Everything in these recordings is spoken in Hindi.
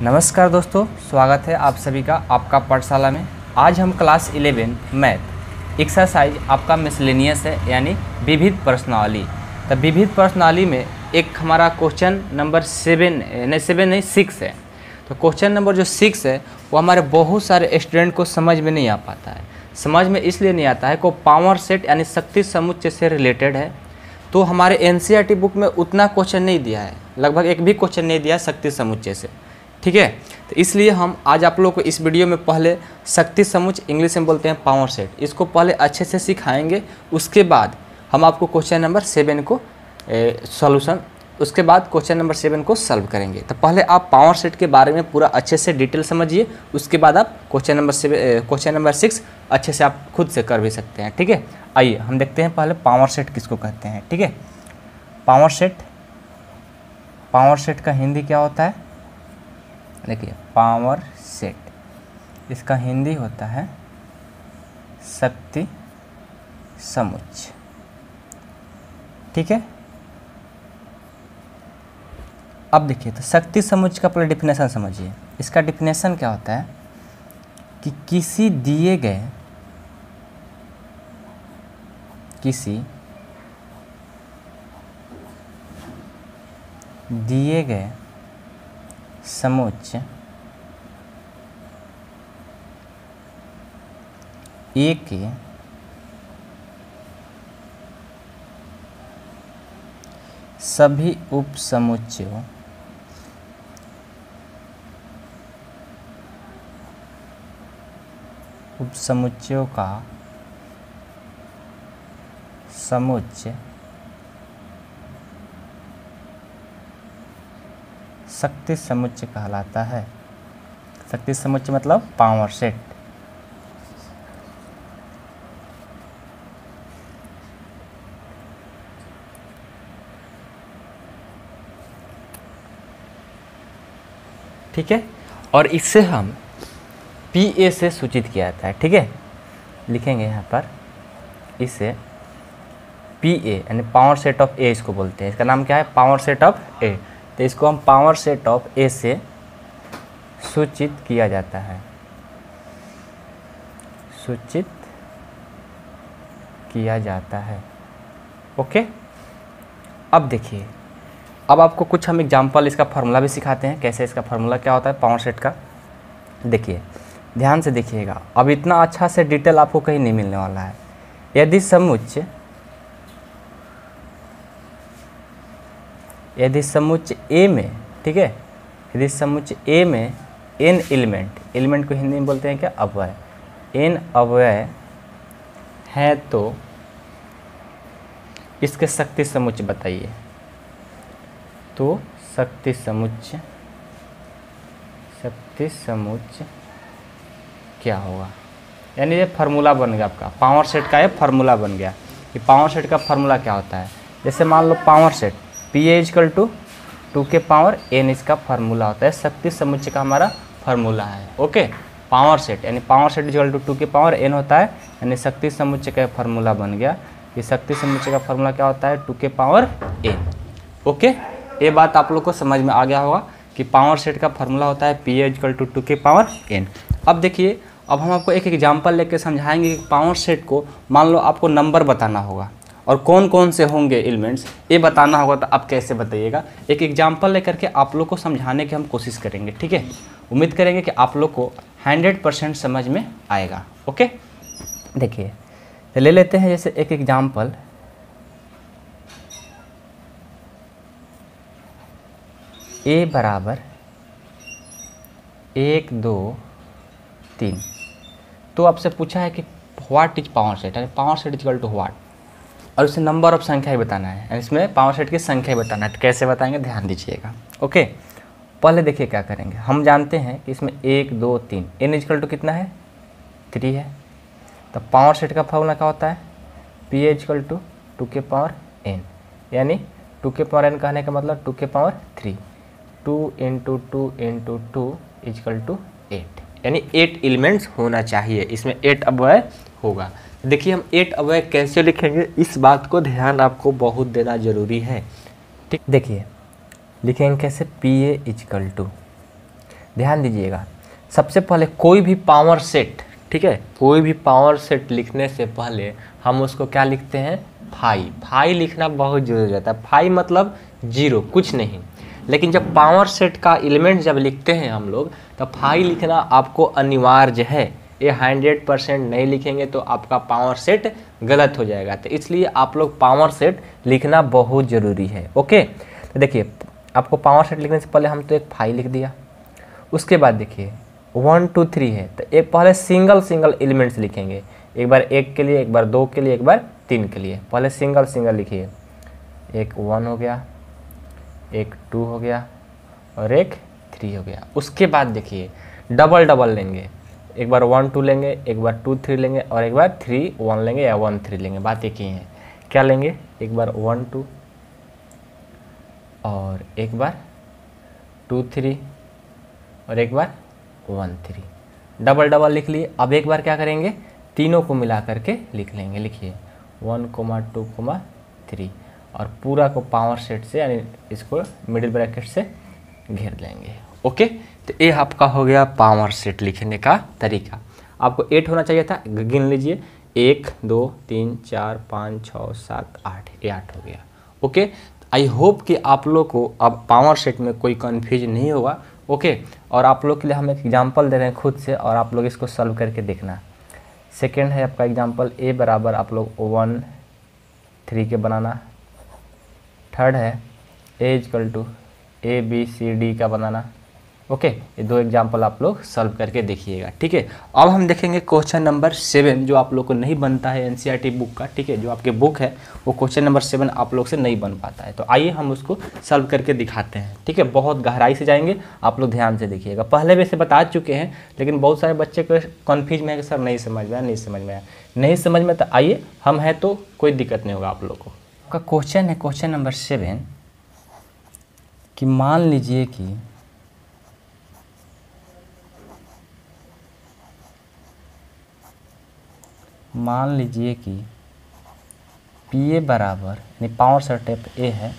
नमस्कार दोस्तों, स्वागत है आप सभी का आपका पाठशाला में। आज हम क्लास 11 मैथ एक्सरसाइज आपका मिसलेनियस है, यानी विविध प्रश्नावली। तो विविध प्रश्नावली में एक हमारा क्वेश्चन नंबर 6 है। तो क्वेश्चन नंबर जो 6 है वो हमारे बहुत सारे स्टूडेंट को समझ में नहीं आ पाता है। समझ में इसलिए नहीं आता है कि पावर सेट यानी शक्ति समुच्चय से रिलेटेड है। तो हमारे एनसीईआरटी बुक में उतना क्वेश्चन नहीं दिया है, लगभग एक भी क्वेश्चन नहीं दिया है शक्ति समुच्चय से। ठीक है, तो इसलिए हम आज आप लोगों को इस वीडियो में पहले शक्ति समुच्चय, इंग्लिश में बोलते हैं पावर सेट, इसको पहले अच्छे से सिखाएंगे। उसके बाद हम आपको क्वेश्चन नंबर 7 को उसके बाद क्वेश्चन नंबर 7 को सॉल्व करेंगे। तो पहले आप पावर सेट के बारे में पूरा अच्छे से डिटेल समझिए, उसके बाद आप क्वेश्चन नंबर 6 अच्छे से आप खुद से कर भी सकते हैं। ठीक है, आइए हम देखते हैं पहले पावर सेट किसको कहते हैं। ठीक है, पावर सेट का हिंदी क्या होता है? देखिए, पावर सेट इसका हिंदी होता है शक्ति समुच्चय। ठीक है, अब देखिए, तो शक्ति समुच्चय का पहले डिफिनेशन समझिए। इसका डिफिनेशन क्या होता है कि किसी दिए गए समुच्चय ए के सभी उपसमुच्चयों का समुच्चय शक्ति समुच्चय कहलाता है। शक्ति समुच्चय मतलब पावर सेट। ठीक है, और इससे हम PA से सूचित किया जाता है। ठीक है, लिखेंगे यहाँ पर, इसे PA यानी पावर सेट ऑफ ए इसको बोलते हैं। इसका नाम क्या है? पावर सेट ऑफ ए। तो इसको हम पावर सेट ऑफ ए से सूचित किया जाता है। ओके, अब देखिए, अब आपको कुछ हम एग्जाम्पल, इसका फार्मूला भी सिखाते हैं, कैसे इसका फार्मूला क्या होता है पावर सेट का। देखिए, ध्यान से देखिएगा, अब इतना अच्छा से डिटेल आपको कहीं नहीं मिलने वाला है। यदि समुच्चय ए में, ठीक है, यदि समुच्चय ए में n एलिमेंट को हिंदी में बोलते हैं क्या? अवयव। n अवयव है तो इसके शक्ति समुच्चय बताइए। तो शक्ति समुच्चय क्या होगा? यानी ये फार्मूला बन गया आपका, पावर सेट का ये फार्मूला बन गया। कि पावर सेट का फार्मूला क्या होता है? जैसे मान लो पावर सेट PA = 2 के पावर n इसका फार्मूला होता है, शक्ति समुच्चय का हमारा फार्मूला है। ओके, पावर सेट यानी पावर सेट = 2 के पावर n होता है, यानी शक्ति समुच्चय का फार्मूला बन गया। ये शक्ति समुच्चय का फार्मूला क्या होता है? 2 के पावर n। ओके, ये बात आप लोग को समझ में आ गया होगा कि पावर सेट का फार्मूला होता है PA = 2 के पावर n। अब देखिए, अब हम आपको एक एग्जाम्पल लेके समझाएंगे कि पावर सेट को, मान लो आपको नंबर बताना होगा और कौन कौन से होंगे एलिमेंट्स ये बताना होगा, तो आप कैसे बताइएगा। एक एग्जाम्पल लेकर के आप लोग को समझाने की हम कोशिश करेंगे। ठीक है, उम्मीद करेंगे कि आप लोग को 100% समझ में आएगा। ओके, देखिए, तो ले लेते हैं जैसे एक एग्जाम्पल। A = 1 2 3। तो आपसे पूछा है कि व्हाट इज पावर सेट, यानी पावर सेट = व्हाट, और उसे नंबर ऑफ संख्या ही बताना है, इसमें पावर सेट की संख्या ही बताना है। तो कैसे बताएंगे, ध्यान दीजिएगा। ओके, पहले देखिए क्या करेंगे। हम जानते हैं कि इसमें 1 2 3, n = कितना है? 3 है। तो पावर सेट का फार्मूला क्या होता है? PA = 2 के पावर n, यानी 2 के पावर n कहने का मतलब 2 के पावर 3। 2 × 2 × 2 = 8, यानी 8 एलिमेंट्स होना चाहिए। इसमें 8 अवयव होगा। देखिए, हम 8 अवयव कैसे लिखेंगे, इस बात को ध्यान आपको बहुत देना जरूरी है। ठीक, देखिए लिखेंगे कैसे, PA = ध्यान दीजिएगा, सबसे पहले कोई भी पावर सेट, ठीक है, कोई भी पावर सेट लिखने से पहले हम उसको क्या लिखते हैं, फाई। फाई लिखना बहुत जरूरी रहता है। फाई मतलब जीरो, कुछ नहीं। लेकिन जब पावर सेट का एलिमेंट जब लिखते हैं हम लोग, तो फाई लिखना आपको अनिवार्य है। ये 100% नहीं लिखेंगे तो आपका पावर सेट गलत हो जाएगा। तो इसलिए आप लोग पावर सेट लिखना बहुत ज़रूरी है। ओके, तो देखिए आपको पावर सेट लिखने से पहले हम तो एक फाई लिख दिया। उसके बाद देखिए 1 2 3 है, तो एक पहले सिंगल एलिमेंट्स लिखेंगे। एक बार 1 के लिए, एक बार 2 के लिए, एक बार 3 के लिए। पहले सिंगल लिखिए। एक 1 हो गया, एक 2 हो गया और एक 3 हो गया। उसके बाद देखिए डबल लेंगे। एक बार 1 2 लेंगे, एक बार 2 3 लेंगे और एक बार 3 1 लेंगे या 1 3 लेंगे। बात एक ही है। क्या लेंगे, एक बार 1 2 और एक बार 2 3 और एक बार 1 3। डबल लिख लिए। अब एक बार क्या करेंगे, तीनों को मिला करके लिख लेंगे। लिखिए 1 2 3 और पूरा को पावर सेट से यानी इसको मिडिल ब्रैकेट से घेर लेंगे। ओके, तो ये आपका हो गया पावर सेट लिखने का तरीका। आपको 8 होना चाहिए था, गिन लीजिए 1 2 3 4 5 6 7 8, ये 8 हो गया। ओके, आई होप कि आप लोग को अब पावर सेट में कोई कन्फ्यूज नहीं होगा। ओके, और आप लोग के लिए हम एक एग्जांपल दे रहे हैं खुद से, और आप लोग इसको सॉल्व करके देखना। सेकेंड है आपका एग्जांपल, ए बराबर आप लोग 1 3 के बनाना। थर्ड है A equal to A B C D का बनाना। ओके, ये दो एग्जांपल आप लोग सॉल्व करके देखिएगा। ठीक है, अब हम देखेंगे क्वेश्चन नंबर 7 जो आप लोग को नहीं बनता है एनसीईआरटी बुक का। ठीक है, जो आपके बुक है वो क्वेश्चन नंबर 7 आप लोग से नहीं बन पाता है। तो आइए हम उसको सॉल्व करके दिखाते हैं। ठीक है, बहुत गहराई से जाएंगे, आप लोग ध्यान से देखिएगा। पहले भी इसे बता चुके हैं, लेकिन बहुत सारे बच्चे को कन्फ्यूज में है कि सर नहीं समझ में आया, नहीं समझ में। तो आइए, हम हैं तो कोई दिक्कत नहीं होगा आप लोग को। आपका क्वेश्चन है क्वेश्चन नंबर 7 कि मान लीजिए कि पी ए बराबर यानी पावर सेट ऑफ ए है,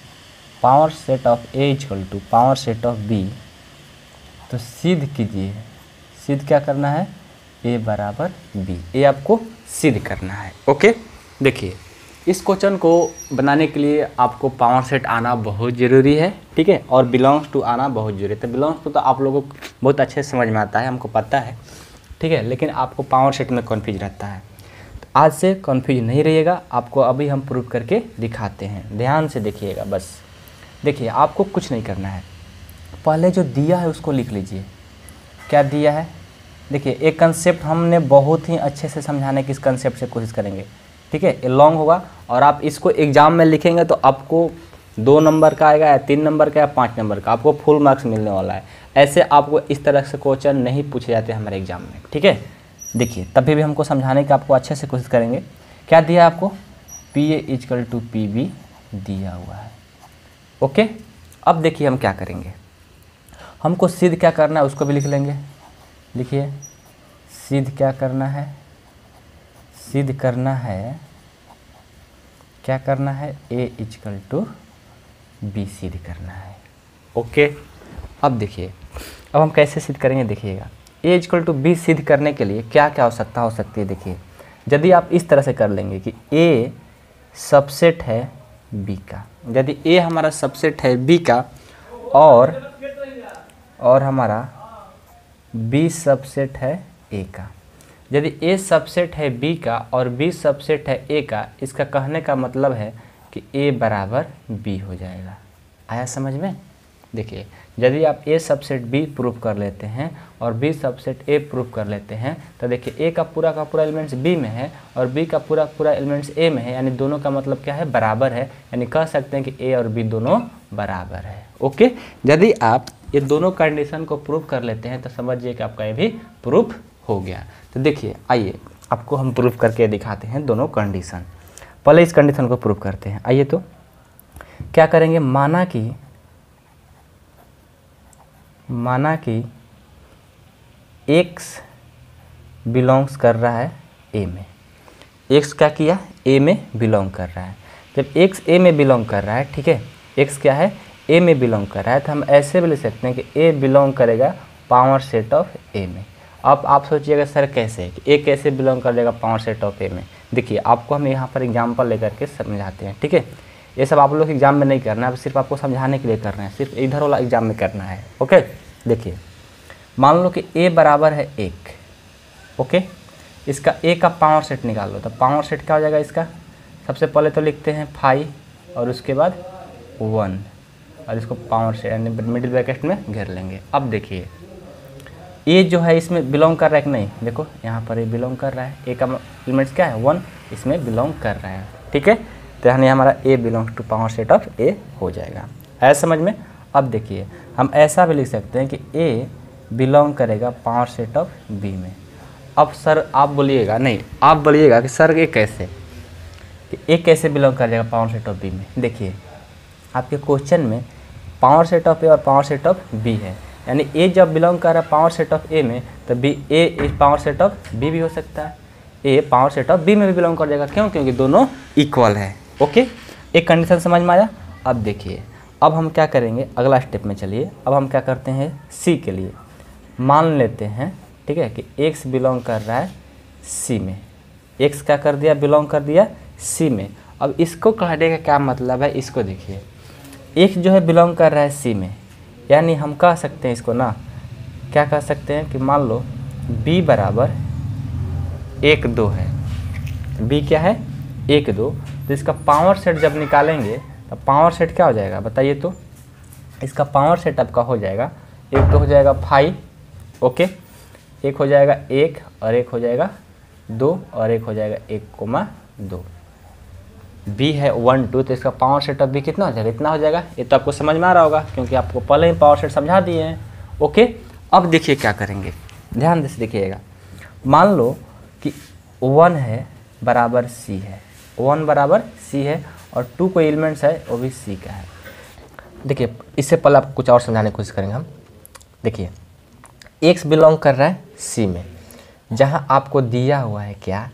power set of A equal to power set of B. तो सिद्ध कीजिए, सिद्ध क्या करना है, ए बराबर बी, ये आपको सिद्ध करना है। ओके, देखिए इस क्वेश्चन को बनाने के लिए आपको पावर सेट आना बहुत ज़रूरी है। ठीक है, और बिलोंग्स टू आना बहुत जरूरी है। तो बिलोंग्स टू तो आप लोगों को बहुत अच्छे से समझ में आता है, हमको पता है। ठीक है, लेकिन आपको पावर सेट में कन्फ्यूज रहता है। आज से कन्फ्यूज नहीं रहिएगा, आपको अभी हम प्रूव करके दिखाते हैं। ध्यान से देखिएगा। बस देखिए, आपको कुछ नहीं करना है, पहले जो दिया है उसको लिख लीजिए। क्या दिया है, देखिए एक कंसेप्ट हमने बहुत ही अच्छे से समझाने की इस कंसेप्ट से कोशिश करेंगे। ठीक है, ये लॉन्ग होगा और आप इसको एग्जाम में लिखेंगे तो आपको 2 नंबर का आएगा या 3 नंबर का या 5 नंबर का, आपको फुल मार्क्स मिलने वाला है। ऐसे आपको इस तरह से क्वेश्चन नहीं पूछे जाते हमारे एग्जाम में। ठीक है, देखिए तभी भी हमको समझाने की आपको अच्छे से कोशिश करेंगे। क्या दिया आपको, P A equal to P B दिया हुआ है। ओके, अब देखिए हम क्या करेंगे, हमको सिद्ध क्या करना है उसको भी लिख लेंगे। लिखिए सिद्ध क्या करना है, सिद्ध करना है, क्या करना है, ए इक्वल टू बी सिद्ध करना है। ओके, अब देखिए अब हम कैसे सिद्ध करेंगे, देखिएगा ए इक्वल टू बी सिद्ध करने के लिए क्या क्या आवश्यकता हो सकती है। देखिए यदि आप इस तरह से कर लेंगे कि ए सबसेट है बी का, यदि ए हमारा सबसेट है बी का और हमारा बी सबसेट है ए का, यदि ए सबसेट है बी का और बी सबसेट है ए का, इसका कहने का मतलब है कि ए बराबर बी हो जाएगा। आया समझ में। देखिए यदि आप ए सबसेट बी प्रूफ कर लेते हैं और बी सबसेट ए प्रूफ कर लेते हैं, तो देखिए ए का पूरा एलिमेंट्स बी में है और बी का पूरा एलिमेंट्स ए में है, यानी दोनों का मतलब क्या है, बराबर है। यानी कह सकते हैं कि ए और बी दोनों बराबर है। ओके, यदि आप ये दोनों कंडीशन को प्रूफ कर लेते हैं तो समझिए कि आपका ये भी प्रूफ हो गया। तो देखिए आइए आपको हम प्रूफ करके दिखाते हैं दोनों कंडीशन। पहले इस कंडीशन को प्रूफ करते हैं। आइए तो क्या करेंगे, माना कि x बिलोंग्स कर रहा है a में। x क्या किया, a में बिलोंग कर रहा है। जब x a में बिलोंग कर रहा है, ठीक है, x क्या है, a में बिलोंग कर रहा है, तो हम ऐसे भी लिख सकते हैं कि a बिलोंग करेगा पावर सेट ऑफ ए में। अब आप सोचिएगा सर कैसे, कि ए कैसे बिलोंग कर जाएगा पावर सेट ऑफ ए में। देखिए आपको हम यहाँ पर एग्जाम्पल लेकर के समझाते हैं, ठीक है। ये सब आप लोग एग्जाम में नहीं करना है, सिर्फ आपको समझाने के लिए करना है, सिर्फ इधर वाला एग्जाम में करना है। ओके, देखिए मान लो कि ए बराबर है 1, ओके। इसका ए का पावर सेट निकाल लो, तो पावर सेट क्या हो जाएगा इसका, सबसे पहले तो लिखते हैं 5 और उसके बाद 1 और इसको पावर सेट यानी मिडिल ब्रैकेट में घेर लेंगे। अब देखिए ए जो है इसमें बिलोंग कर रहा है कि नहीं, देखो यहाँ पर ए बिलोंग कर रहा है, ए का एलिमेंट्स क्या है 1, इसमें बिलोंग कर रहा है, ठीक है। तो यानी हमारा A belongs to power set of A हो जाएगा, है समझ में। अब देखिए हम ऐसा भी लिख सकते हैं कि ए बिलोंग करेगा पावर सेट ऑफ बी में। अब सर आप बोलिएगा, नहीं आप बोलिएगा कि सर ये कैसे, कि ए कैसे बिलोंग कर जाएगा पावर सेट ऑफ बी में। देखिए आपके क्वेश्चन में पावर सेट ऑफ ए और पावर सेट ऑफ बी है, यानी ए जब बिलोंग कर रहा है पावर सेट ऑफ ए में तो B A power set of B भी हो सकता है, A power set of B में भी बिलोंग कर जाएगा। क्यों? क्योंकि दोनों इक्वल है। ओके, एक कंडीशन समझ में आया। अब देखिए अब हम क्या करेंगे, अगला स्टेप में चलिए। अब हम क्या करते हैं, सी के लिए मान लेते हैं, ठीक है, कि एक्स बिलोंग कर रहा है सी में, एक्स क्या कर दिया, बिलोंग कर दिया सी में। अब इसको कहने का क्या मतलब है, इसको देखिए, एक्स जो है बिलोंग कर रहा है सी में, यानी हम कह सकते हैं इसको ना, क्या कह सकते हैं कि मान लो b बराबर 1 2 है, b क्या है 1 2, तो इसका पावर सेट जब निकालेंगे तो पावर सेट क्या हो जाएगा बताइए, तो इसका पावर सेट आपका हो जाएगा, एक तो हो जाएगा 5, ओके, एक हो जाएगा 1 और एक हो जाएगा 2 और एक हो जाएगा 1,2। b है 1 2, तो इसका पावर सेट ऑफ b कितना हो जाएगा, इतना हो जाएगा। ये तो आपको समझ में आ रहा होगा क्योंकि आपको पहले ही पावर सेट समझा दिए हैं। ओके, अब देखिए क्या करेंगे, ध्यान से देखिएगा। मान लो कि 1 है बराबर c है, 1 बराबर c है और 2 कोई एलिमेंट्स है वो भी c का है। देखिए इससे पहले आपको कुछ और समझाने की कोशिश करेंगे हम। देखिए x बिलोंग कर रहा है c में, जहाँ आपको दिया हुआ है क्या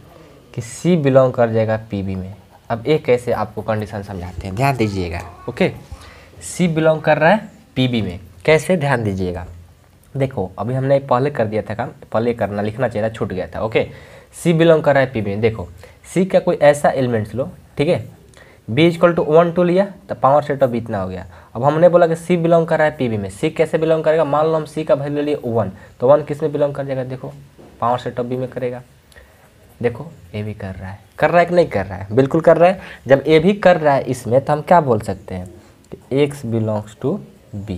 कि c बिलोंग कर जाएगा pb में। अब एक कैसे आपको कंडीशन समझाते हैं, ध्यान दीजिएगा। ओके, सी बिलोंग कर रहा है पीबी में, कैसे ध्यान दीजिएगा। देखो अभी हमने पहले कर दिया था काम, पहले करना लिखना चाहिए था, छूट गया था। ओके, सी बिलोंग कर रहा है पीबी में। देखो सी का कोई ऐसा एलिमेंट्स लो, ठीक है, बी इक्वल टू 1 2 लिया तो पावर सेट ऑफ इतना हो गया। अब हमने बोला कि सी बिलोंग कर रहा है पीबी में, सी कैसे बिलोंग करेगा, मान लो हम सी का वैल्यू लिए 1, तो 1 किस में बिलोंग कर जाएगा, देखो पावर सेट ऑफ बी में करेगा। देखो ए भी कर रहा है कि नहीं कर रहा है, बिल्कुल कर रहा है। जब ए भी कर रहा है इसमें तो हम क्या बोल सकते हैं कि x बिलोंग्स टू b।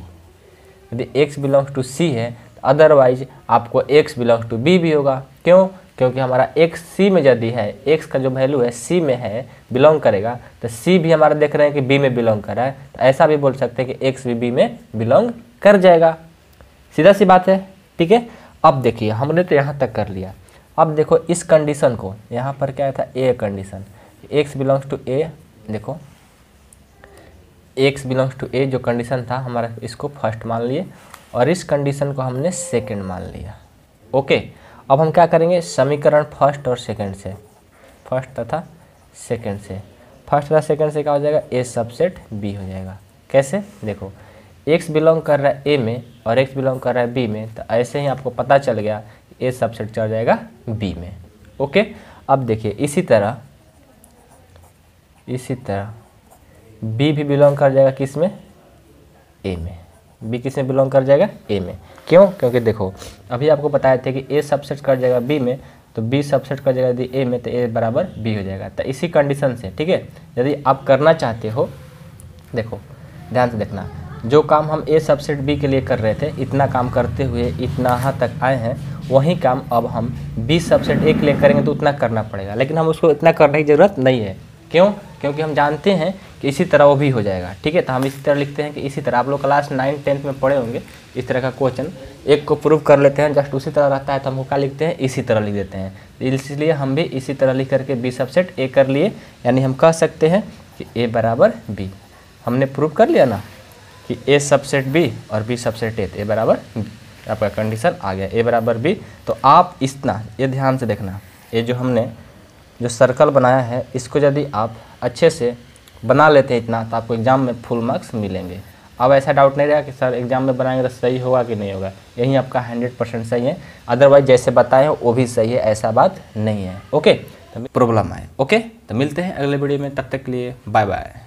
यदि x बिलोंग्स टू c है तो अदरवाइज आपको x बिलोंग्स टू b भी होगा। क्यों? क्योंकि हमारा x c में यदि है, x का जो वैल्यू है c में है, बिलोंग करेगा, तो c भी हमारा देख रहे हैं कि b में बिलोंग कर रहा है, तो ऐसा भी बोल सकते हैं कि x भी b में बिलोंग कर जाएगा। सीधा सी बात है, ठीक है। अब देखिए हमने तो यहाँ तक कर लिया। अब देखो इस कंडीशन को, यहाँ पर क्या था A condition, x belongs to A, देखो x बिलोंग्स टू ए जो कंडीशन था हमारा, इसको फर्स्ट मान लिए और इस कंडीशन को हमने सेकंड मान लिया। ओके, अब हम क्या करेंगे, समीकरण फर्स्ट और सेकंड से, फर्स्ट तथा सेकंड से, फर्स्ट तथा सेकंड से क्या हो जाएगा, ए सबसेट बी हो जाएगा। कैसे, देखो x बिलोंग कर रहा है ए में और x बिलोंग कर रहा है बी में, तो ऐसे ही आपको पता चल गया ए सबसेट चल जाएगा बी में। ओके, अब देखिए इसी तरह बी भी बिलोंग कर जाएगा किस में, ए में। बी किस में बिलोंग कर जाएगा, ए में। क्यों? क्योंकि देखो अभी आपको बताए थे कि ए सबसेट कर जाएगा बी में, तो बी सबसेट कर जाएगा यदि ए में, तो ए बराबर बी हो जाएगा। तो इसी कंडीशन से, ठीक है, यदि आप करना चाहते हो, देखो ध्यान से देखना, जो काम हम ए सबसेट बी के लिए कर रहे थे, इतना काम करते हुए इतना यहाँ तक आए हैं, वही काम अब हम बी सबसेट ए के लिए करेंगे तो उतना करना पड़ेगा, लेकिन हम उसको इतना करने की ज़रूरत नहीं है। क्यों? क्योंकि हम जानते हैं कि इसी तरह वो भी हो जाएगा। ठीक है, तो हम इसी तरह लिखते हैं कि इसी तरह, आप लोग क्लास 9 10 में पढ़े होंगे इस तरह का क्वेश्चन, एक को प्रूव कर लेते हैं, जस्ट उसी तरह रहता है तो हम क्या लिखते हैं, इसी तरह लिख देते हैं। इसलिए हम भी इसी तरह लिख करके बी सबसेट ए कर लिए, यानी हम कह सकते हैं कि ए बराबर बी। हमने प्रूव कर लिया ना कि ए सबसेट बी और बी सबसेट ए बराबर बी, आपका कंडीशन आ गया, ए बराबर बी। तो आप इतना ये ध्यान से देखना, ये जो हमने जो सर्कल बनाया है, इसको यदि आप अच्छे से बना लेते हैं इतना, तो आपको एग्जाम में फुल मार्क्स मिलेंगे। अब ऐसा डाउट नहीं रहा कि सर एग्जाम में बनाएंगे तो सही होगा कि नहीं होगा, यही आपका 100% सही है। अदरवाइज जैसे बताए हो वो भी सही है, ऐसा बात नहीं है। ओके, तो प्रॉब्लम आए। ओके, तो मिलते हैं अगले वीडियो में, तब तक के लिए बाय बाय।